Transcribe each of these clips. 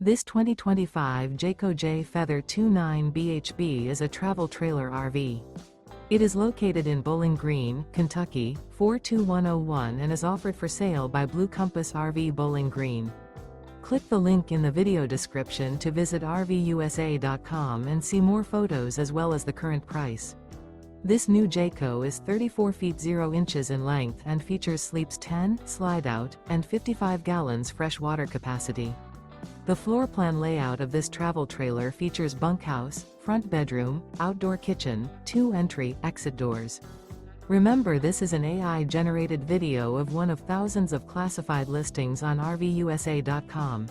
This 2025 Jayco Jay Feather 29 bhb is a travel trailer RV. It is located in Bowling Green, Kentucky, 42101 and is offered for sale by Blue Compass RV Bowling Green. Click the link in the video description to visit RVUSA.com and see more photos as well as the current price. This new Jayco is 34 feet 0 inches in length and features sleeps 10, Slideout, and 55 gallons fresh water capacity. The floor plan layout of this travel trailer features bunkhouse, front bedroom, outdoor kitchen, 2 entry/exit doors. Remember, this is an AI-generated video of one of thousands of classified listings on RVUSA.com.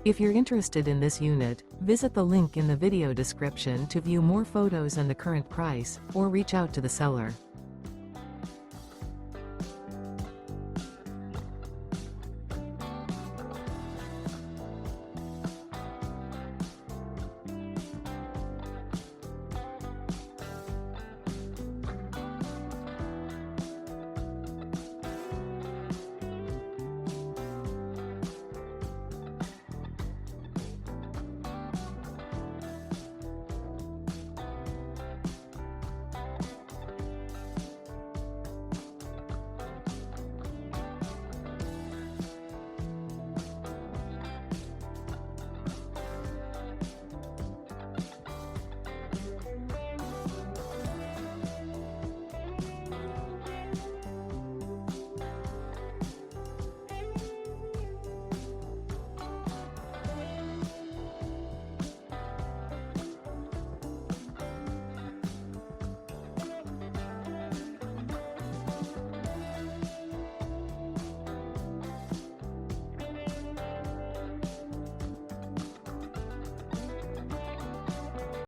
If you're interested in this unit, visit the link in the video description to view more photos and the current price, or reach out to the seller.